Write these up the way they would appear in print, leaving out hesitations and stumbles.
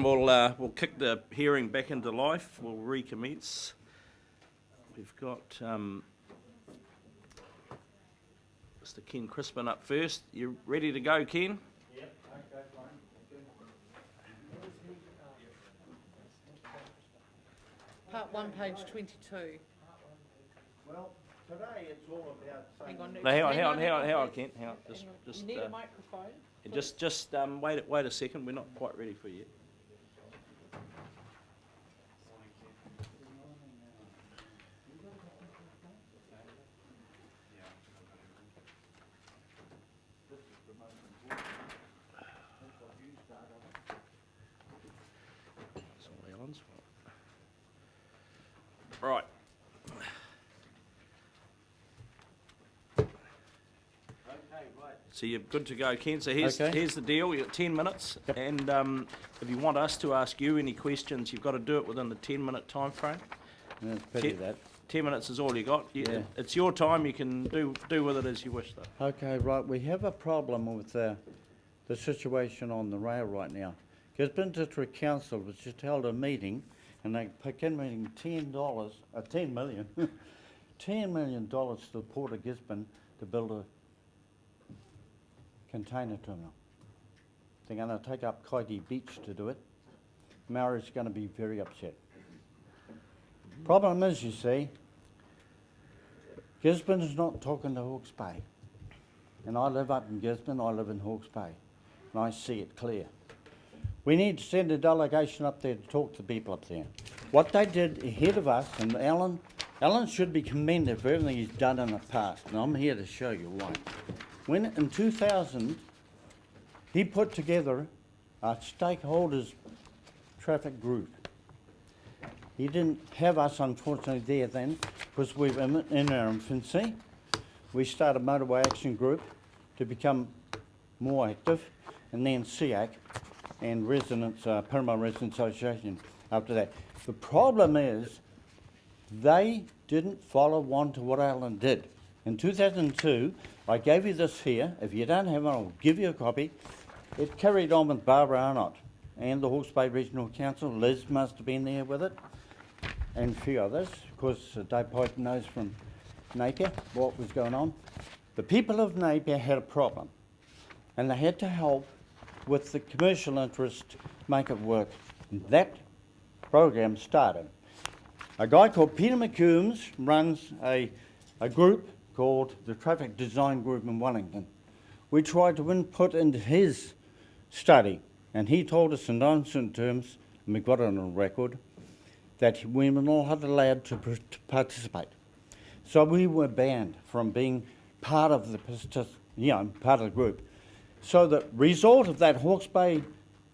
We'll kick the hearing back into life. We'll recommence. We've got Mr. Ken Crispin up first. You ready to go, Ken? Yep, okay, fine. Part 1, page 22. Well, today it's all about saying... Hang on. No, hang on, Ken. Hang on. You need a microphone? Just wait a second. We're not quite ready for you. Right. So you're good to go, Ken. So here's the deal. You've got 10 minutes, and if you want us to ask you any questions, you've got to do it within the 10-minute time frame. Yeah, it's pity that. 10 minutes is all you got. It's your time. You can do with it as you wish, though. Okay, right. We have a problem with the situation on the rail right now. Gisborne District Council was just held a meeting, and they committing $10 million to the Port of Gisborne to build a container terminal. They're going to take up Kaiti Beach to do it. Maori's going to be very upset. Problem is, you see, Gisborne is not talking to Hawke's Bay. And I live up in Gisborne, I live in Hawke's Bay, and I see it clear. We need to send a delegation up there to talk to people up there. What they did ahead of us, and Alan should be commended for everything he's done in the past, and I'm here to show you why. When in 2000, he put together a stakeholders traffic group. He didn't have us, unfortunately, there then, because we were in our infancy. We started Motorway Action Group to become more active, and then CEAC and Paramount Residents Association after that. The problem is they didn't follow on to what Alan did. In 2002, I gave you this here. If you don't have it, I'll give you a copy. It carried on with Barbara Arnott and the Hawke's Bay Regional Council. Liz must have been there with it, and a few others, because Dave Python knows from Napier what was going on. The people of Napier had a problem, and they had to help with the commercial interest to make it work. And that program started. A guy called Peter McCombs runs a group called the Traffic Design Group in Wellington. We tried to input into his study, and he told us in nonsense terms, and we got it on record, that we were not allowed to participate. So we were banned from being part of the group. So the result of that Hawke's Bay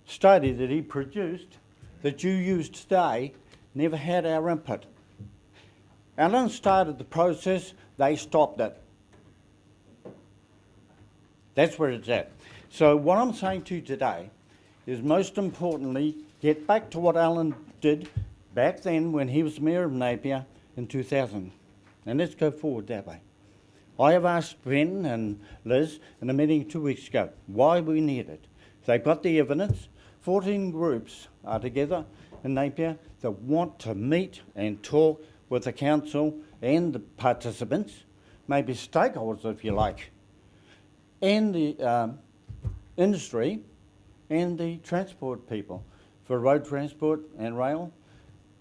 study that he produced, that you use today, never had our input. Alan started the process, they stopped it. That's where it's at. So what I'm saying to you today is, most importantly, get back to what Alan did back then when he was Mayor of Napier in 2000. And let's go forward that way. I have asked Ben and Liz in a meeting 2 weeks ago why we need it. They've got the evidence. 14 groups are together in Napier that want to meet and talk with the council and the participants, maybe stakeholders if you like, and the industry and the transport people for road transport and rail,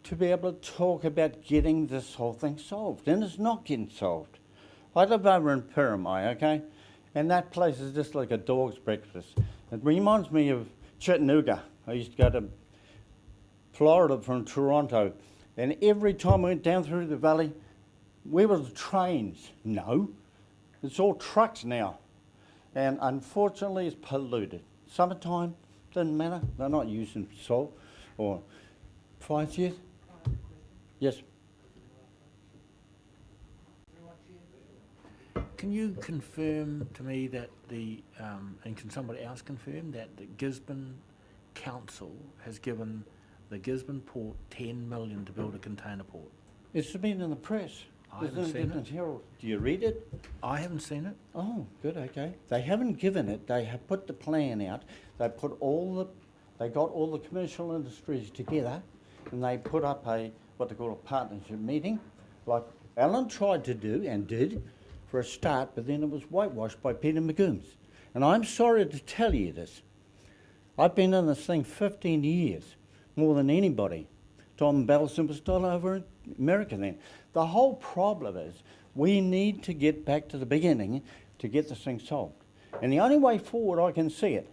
to be able to talk about getting this whole thing solved. And it's not getting solved. I live over in Piramai, okay? And that place is just like a dog's breakfast. It reminds me of Chattanooga. I used to go to Florida from Toronto, and every time we went down through the valley, where were the trains? No, it's all trucks now. And unfortunately, it's polluted. Summertime, doesn't matter. They're not using salt or fines yet. Yes. Can you confirm to me that and can somebody else confirm that the Gisborne Council has given the Gisborne Port $10 million to build a container port? It's been in the press. I haven't seen it. Herald. Do you read it? I haven't seen it. Oh, good, okay. They haven't given it. They have put the plan out. They put all the They got all the commercial industries together and they put up what they call a partnership meeting, like Alan tried to do and did for a start, but then it was whitewashed by Peter McGooms. And I'm sorry to tell you this. I've been in this thing 15 years, more than anybody. Tom Bellson was still over in America then. The whole problem is we need to get back to the beginning to get this thing solved. And the only way forward I can see it,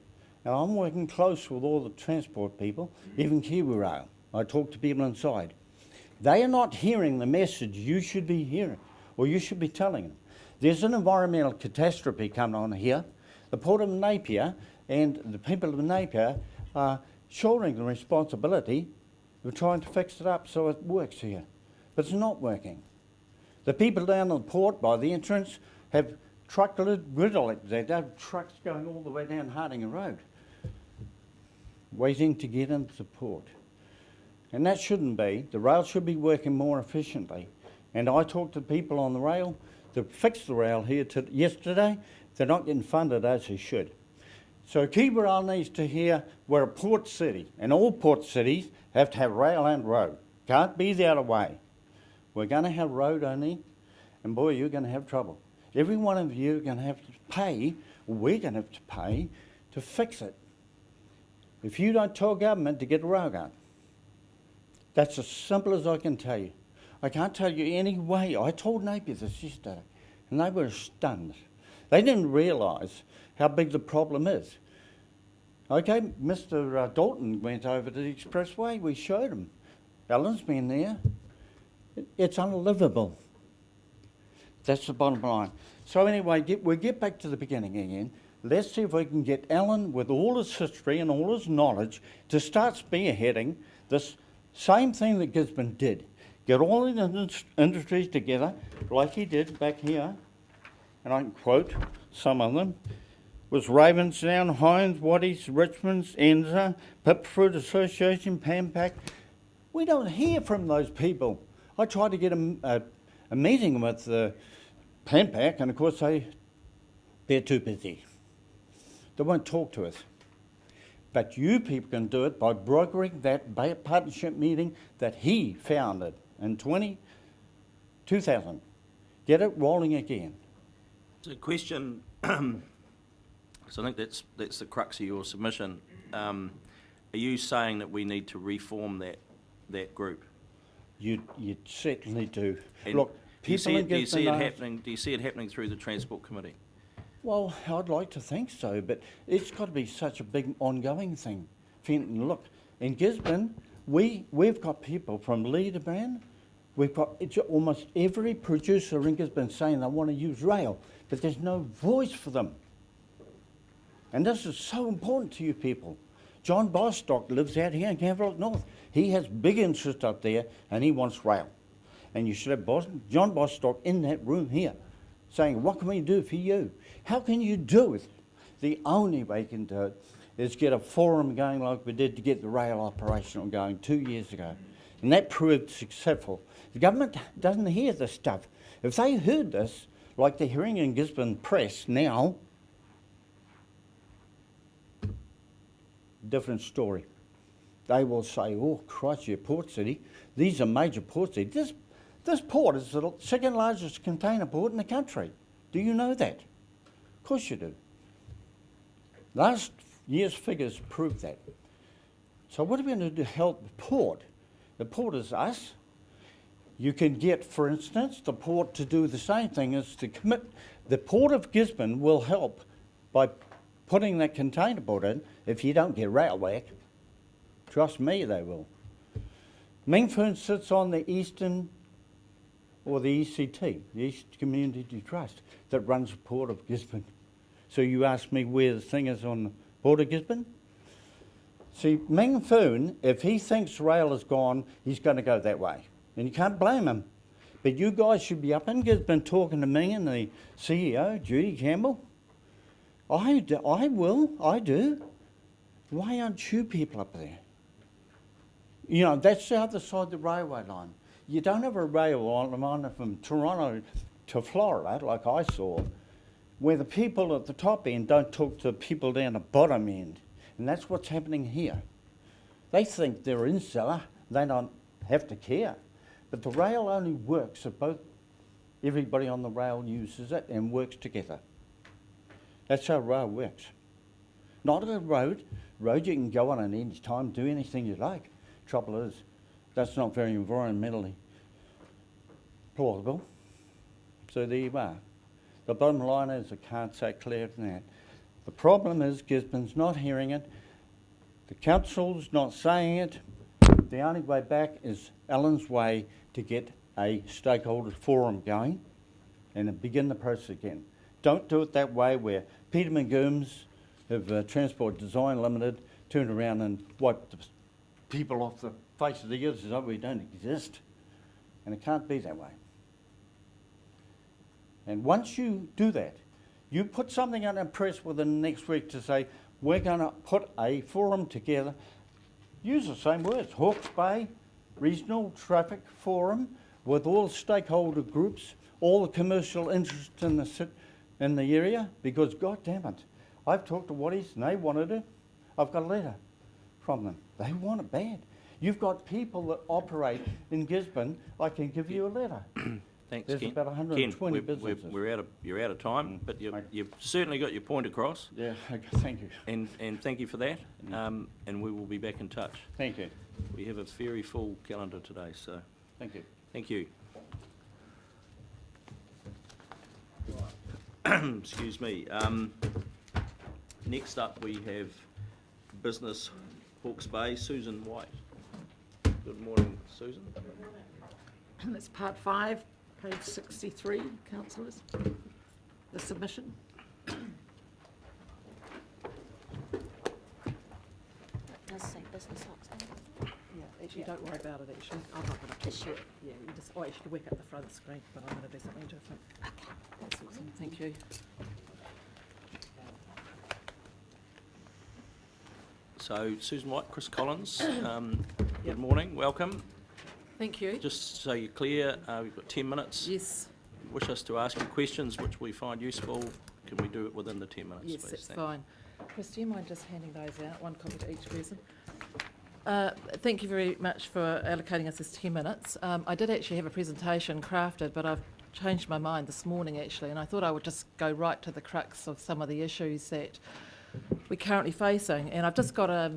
and I'm working close with all the transport people, even Kiwi Rail. I talk to people inside. They are not hearing the message you should be hearing, or you should be telling them. There's an environmental catastrophe coming on here. The Port of Napier and the people of Napier are shouldering the responsibility of trying to fix it up so it works here. But it's not working. The people down at the port by the entrance have griddle. They have trucks going all the way down Hardinge Road, waiting to get into the port. And that shouldn't be. The rail should be working more efficiently. And I talked to people on the rail that fixed the rail here yesterday. They're not getting funded as they should. So Kiwi Rail needs to hear we're a port city, and all port cities have to have rail and road. Can't be the other way. We're going to have road only, and boy, you're going to have trouble. Every one of you are going to have to pay, or we're going to have to pay, to fix it. If you don't tell government to get a rail going. That's as simple as I can tell you. I can't tell you any way. I told Napier this yesterday, and they were stunned. They didn't realise how big the problem is. Okay, Mr. Dalton went over to the expressway. We showed him. Alan's been there. It's unlivable. That's the bottom line. So anyway, we'll get back to the beginning again. Let's see if we can get Alan, with all his history and all his knowledge, to start spearheading this same thing that Gisborne did. Get all the industries together, like he did back here, and I can quote some of them, was Ravensdown, Hines, Waddies, Richmonds, Enza, Pipfruit Association, Pampac. We don't hear from those people. I tried to get a meeting with the Pampac, and of course they're too busy. They won't talk to us. But you people can do it by brokering that partnership meeting that he founded in 2000. Get it rolling again. It's a question, so I think that's the crux of your submission. Are you saying that we need to reform that group? You certainly do. And look, do you see it happening through the Transport Committee? Well, I'd like to think so, but it's got to be such a big ongoing thing. Fenton, look, in Gisborne, we've got people from Leaderbrand. We've got almost every producer in Gisborne saying they want to use rail, but there's no voice for them. And this is so important to you people. John Bostock lives out here in Canterbury North. He has big interest up there, and he wants rail. And you should have John Bostock in that room here, saying, what can we do for you? How can you do it? The only way you can do it is get a forum going like we did to get the rail operational going 2 years ago. And that proved successful. The government doesn't hear this stuff. If they heard this, like they're hearing in Gisborne press now, different story. They will say, oh, Christ, you're a port city. These are major port cities. This port is the second largest container port in the country. Do you know that? Of course you do. Last year's figures prove that. So what are we going to do to help the port? The port is us. You can get, for instance, the port to do the same thing as to commit. The Port of Gisborne will help by putting that container port in if you don't get rail whack. Trust me, they will. Mingfern sits on the Eastern, or the ECT, the East Community Trust, that runs the Port of Gisborne. So you ask me where the thing is on the Port of Gisborne? See, Mingfern, if he thinks rail is gone, he's going to go that way. And you can't blame him. But you guys should be up in Gisborne talking to Ming and the CEO, Judy Campbell. I do. Why aren't you people up there? You know, that's the other side of the railway line. You don't have a railway line from Toronto to Florida, like I saw, where the people at the top end don't talk to the people down the bottom end. And that's what's happening here. They think they're insular, they don't have to care. But the rail only works if everybody on the rail uses it and works together. That's how rail works. Not a road. Road you can go on at any time, do anything you like. Trouble is, that's not very environmentally plausible. So there you are. The bottom line is, I can't say clearer than that. The problem is Gisborne's not hearing it. The council's not saying it. The only way back is Alan's way to get a stakeholder forum going and then begin the process again. Don't do it that way where Peter McGooms of Transport Design Limited turned around and wiped the people off the face of the earth as though we don't exist. And it can't be that way. And once you do that, you put something on the press within the next week to say, we're going to put a forum together, use the same words, Hawke's Bay Regional Traffic Forum, with all stakeholder groups, all the commercial interests in the area, because God damn it, I've talked to Watties and they wanted it. I've got a letter from them. They want it bad. You've got people that operate in Gisborne, I can give you a letter. Thanks, There's Ken. about 120 Ken, businesses. you're out of time, but you've certainly got your point across. Yeah, okay, thank you. And thank you for that. And we will be back in touch. Thank you. We have a very full calendar today, so Thank you. thank you. Excuse me. Next up, we have Business Hawke's Bay, Susan White. Good morning, Susan. That's part 5, page 63, councillors. The submission. Does say business Hawke's Bay. Yeah, actually, don't worry about it, actually. I'm not going to Just talk about it. Yeah, you just, actually work at the front screen, but I'm going to do something different. Okay. That's awesome, thank you. So, Susan White, Chris Collins, good morning, welcome. Thank you. Just so you're clear, we've got 10 minutes. Yes, Wish us to ask you questions which we find useful. Can we do it within the 10 minutes, yes, please? that's Thanks. fine. Chris, do you mind just handing those out, one copy to each person? Thank you very much for allocating us this 10 minutes. I did actually have a presentation crafted, but I've changed my mind this morning actually, and I thought I would just go right to the crux of some of the issues that we're currently facing. And I've just got a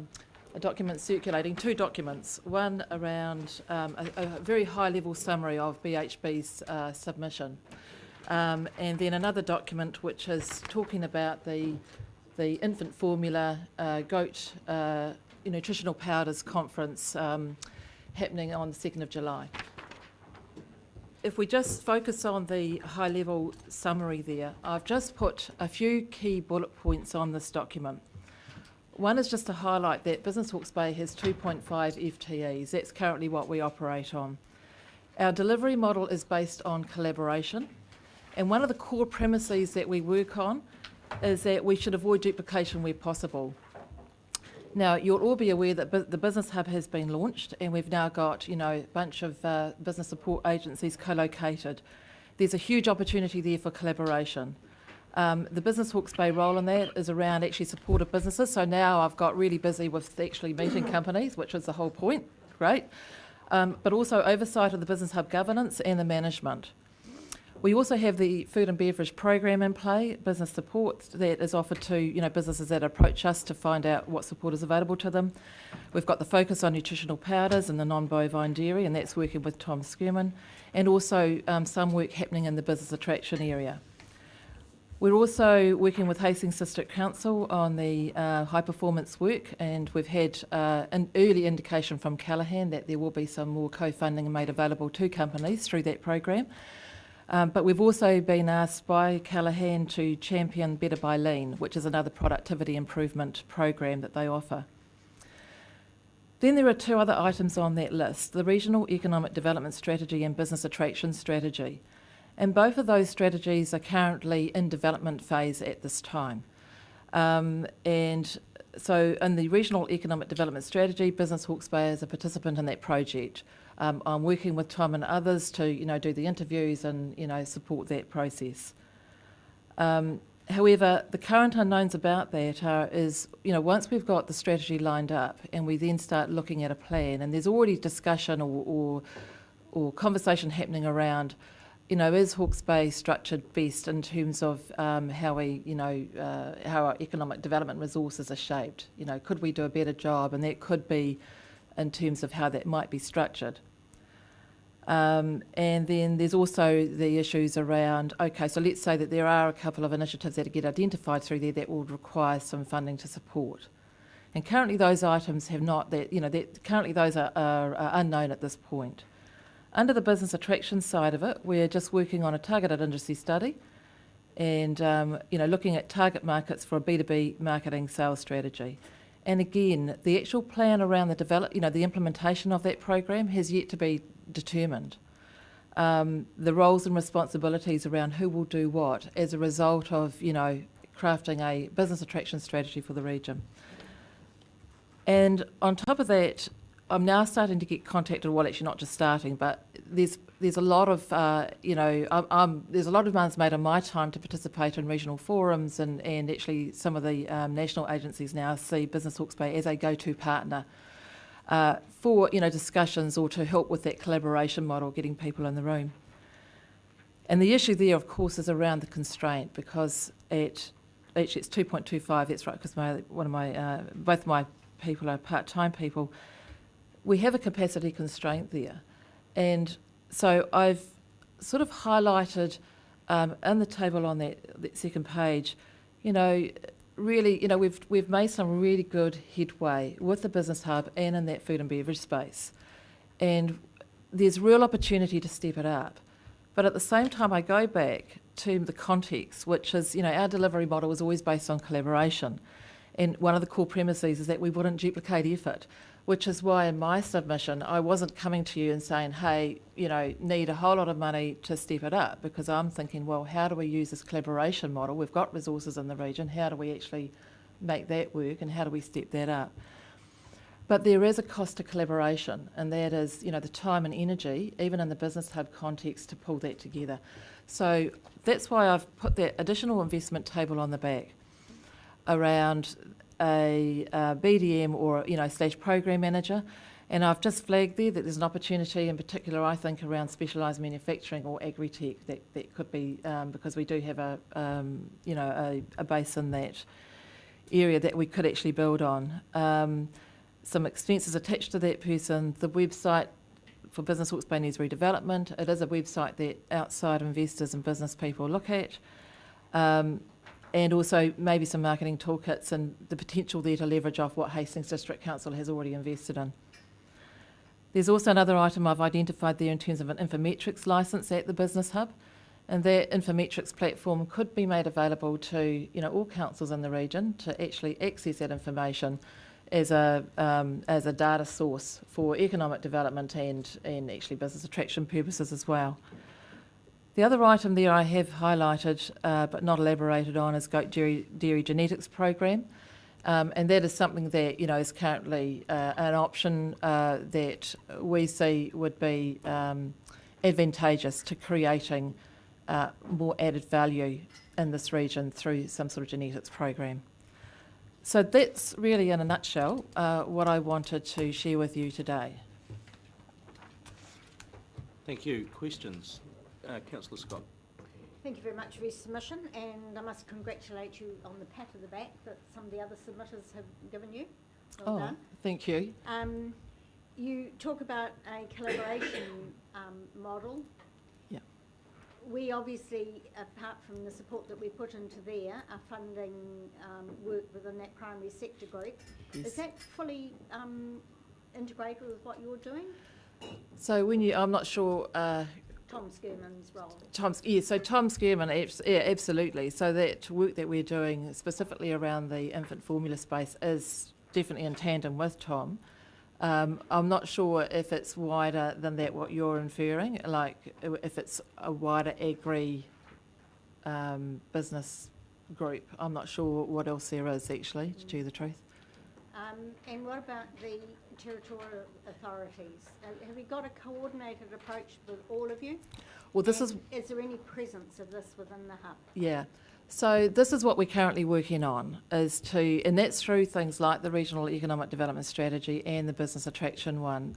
document circulating, 2 documents, one around a very high-level summary of BHB's submission, and then another document which is talking about the infant formula goat nutritional powders conference happening on the 2nd of July. If we just focus on the high-level summary there, I've just put a few key bullet points on this document. One is just to highlight that Business Hawke's Bay has 2.5 FTEs. That's currently what we operate on. Our delivery model is based on collaboration, and one of the core premises that we work on is that we should avoid duplication where possible. Now, you'll all be aware that the Business Hub has been launched, and we've now got, a bunch of business support agencies co-located. There's a huge opportunity there for collaboration. The Business Hawke's Bay role in that is around actually supportive businesses. So now I've got really busy with actually meeting companies, which is the whole point, great. But also oversight of the Business Hub governance and the management. We also have the food and beverage program in play, business support that is offered to businesses that approach us to find out what support is available to them. We've got the focus on nutritional powders and the non-bovine dairy, and that's working with Tom Skerman, and also some work happening in the business attraction area. We're also working with Hastings District Council on the high performance work, and we've had an early indication from Callaghan that there will be some more co-funding made available to companies through that program. But we've also been asked by Callaghan to champion Better by Lean, which is another productivity improvement program that they offer. Then there are 2 other items on that list, the Regional Economic Development Strategy and Business Attraction Strategy. And both of those strategies are currently in development phase at this time. And so in the Regional Economic Development Strategy, Business Hawke's Bay is a participant in that project. I'm working with Tom and others to, do the interviews and, support that process. However, the current unknowns about that is, once we've got the strategy lined up and we then start looking at a plan, and there's already discussion or conversation happening around, is Hawke's Bay structured best in terms of how our economic development resources are shaped? Could we do a better job? And that could be in terms of how that might be structured. And then there's also the issues around, okay, so let's say that there are a couple of initiatives that get identified through there that will require some funding to support. And currently those items have not, currently those are unknown at this point. Under the business attraction side of it, we're just working on a targeted industry study and, looking at target markets for a B2B marketing sales strategy. And again, the actual plan around the implementation of that program has yet to be determined. The roles and responsibilities around who will do what as a result of, crafting a business attraction strategy for the region. And on top of that, I'm now starting to get contacted, well, actually not just starting, but there's a lot of, there's a lot of demands made on my time to participate in regional forums, and actually some of the national agencies now see Business Hawke's Bay as a go-to partner for, discussions or to help with that collaboration model, getting people in the room. And the issue there, of course, is around the constraint, because it's 2.25, that's right, because both my people are part-time people. We have a capacity constraint there. And so I've sort of highlighted in the table on that second page, really, we've made some really good headway with the business hub and in that food and beverage space. And there's real opportunity to step it up. But at the same time, I go back to the context, which is, our delivery model was always based on collaboration. And one of the core premises is that we wouldn't duplicate effort, which is why in my submission, I wasn't coming to you and saying, hey, need a whole lot of money to step it up, because I'm thinking, well, how do we use this collaboration model? We've got resources in the region. How do we actually make that work, and how do we step that up? But there is a cost to collaboration, and that is, the time and energy, even in the business hub context, to pull that together. So that's why I've put that additional investment table on the back around a BDM or / program manager, and I've just flagged there that there's an opportunity in particular, I think, around specialised manufacturing or agri-tech that could be, because we do have a base in that area that we could actually build on. Some expenses attached to that person. The website for Business Hawke's Bay needs redevelopment. It is a website that outside investors and business people look at. And also maybe some marketing toolkits and the potential there to leverage off what Hastings District Council has already invested in. There's also another item I've identified there in terms of an Infometrics licence at the Business Hub, and that Infometrics platform could be made available to all councils in the region to actually access that information as a data source for economic development and actually business attraction purposes as well. The other item there I have highlighted but not elaborated on is Goat Dairy Genetics Program, and that is something that is currently an option that we see would be advantageous to creating more added value in this region through some sort of genetics program. So that's really, in a nutshell, what I wanted to share with you today. Thank you. Questions? Councillor Scott. Thank you very much for your submission, and I must congratulate you on the pat of the back that some of the other submitters have given you. Well done. Thank you. You talk about a collaboration model. Yeah. We obviously, apart from the support that we put into there, are funding work within that primary sector group. Yes. Is that fully integrated with what you're doing? So I'm not sure. Tom Skirman's role. Tom Skirman, absolutely. So that work that we're doing specifically around the infant formula space is definitely in tandem with Tom. I'm not sure if it's wider than that, what you're inferring, like if it's a wider agri business group. I'm not sure what else there is, actually, to tell you the truth. And what about the territorial authorities? Have you got a coordinated approach with all of you? Well, is there any presence of this within the hub? Yeah. So this is what we're currently working on, and that's through things like the Regional Economic Development Strategy and the Business Attraction one.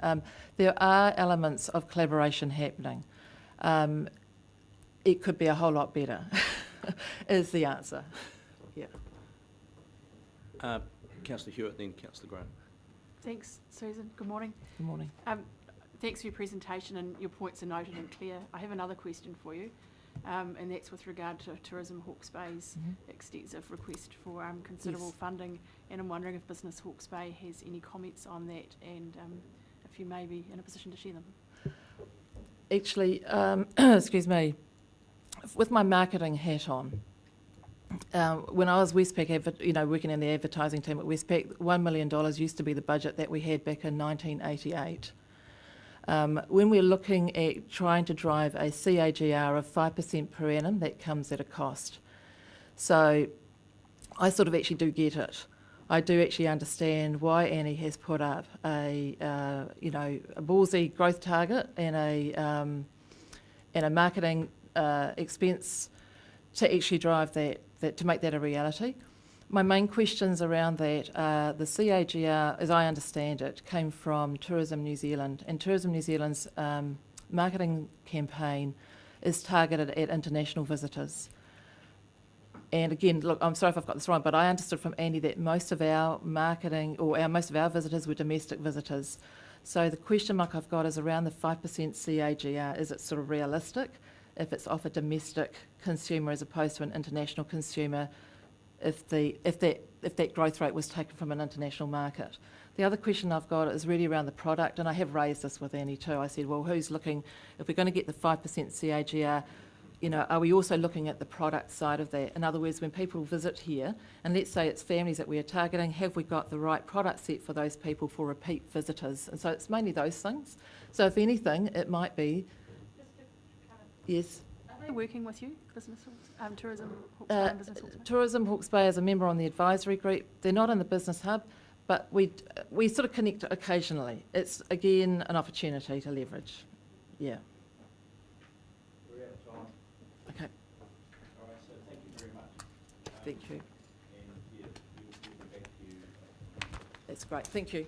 There are elements of collaboration happening. It could be a whole lot better, is the answer. Yeah. Councillor Hewitt, then Councillor Graham. Thanks, Susan. Good morning. Good morning. Thanks for your presentation, and your points are noted and clear. I have another question for you, and that's with regard to Tourism Hawke's Bay's extensive request for considerable funding, and I'm wondering if Business Hawke's Bay has any comments on that, and if you may be in a position to share them. Actually, excuse me, with my marketing hat on, when I was Westpac, working in the advertising team at Westpac, $1 million used to be the budget that we had back in 1988. When we're looking at trying to drive a CAGR of 5% per annum, that comes at a cost. So I sort of actually do get it. I do actually understand why Annie has put up a ballsy growth target and a marketing expense to actually drive that to make that a reality. My main questions around that are the CAGR, as I understand it, came from Tourism New Zealand, and Tourism New Zealand's marketing campaign is targeted at international visitors. And again, look, I'm sorry if I've got this wrong, but I understood from Andy that most of our marketing or most of our visitors were domestic visitors. So the question mark I've got is around the 5% CAGR. Is it sort of realistic if it's off a domestic consumer as opposed to an international consumer, if that growth rate was taken from an international market? The other question I've got is really around the product, and I have raised this with Annie too. I said, well, who's looking, if we're going to get the 5% CAGR, are we also looking at the product side of that? In other words, when people visit here, and let's say it's families that we are targeting, have we got the right product set for those people for repeat visitors? And so it's mainly those things. So if anything, it might be, yes. Are they working with you, Business Hawke's, Tourism Hawke's Bay and Business Hawke's Bay? Tourism Hawke's Bay is a member on the advisory group. They're not in the business hub, but we sort of connect occasionally. It's, again, an opportunity to leverage. Yeah. We're out of time. Okay. All right, so thank you very much. Thank you. And yeah, we'll be back to you. That's great. Thank you.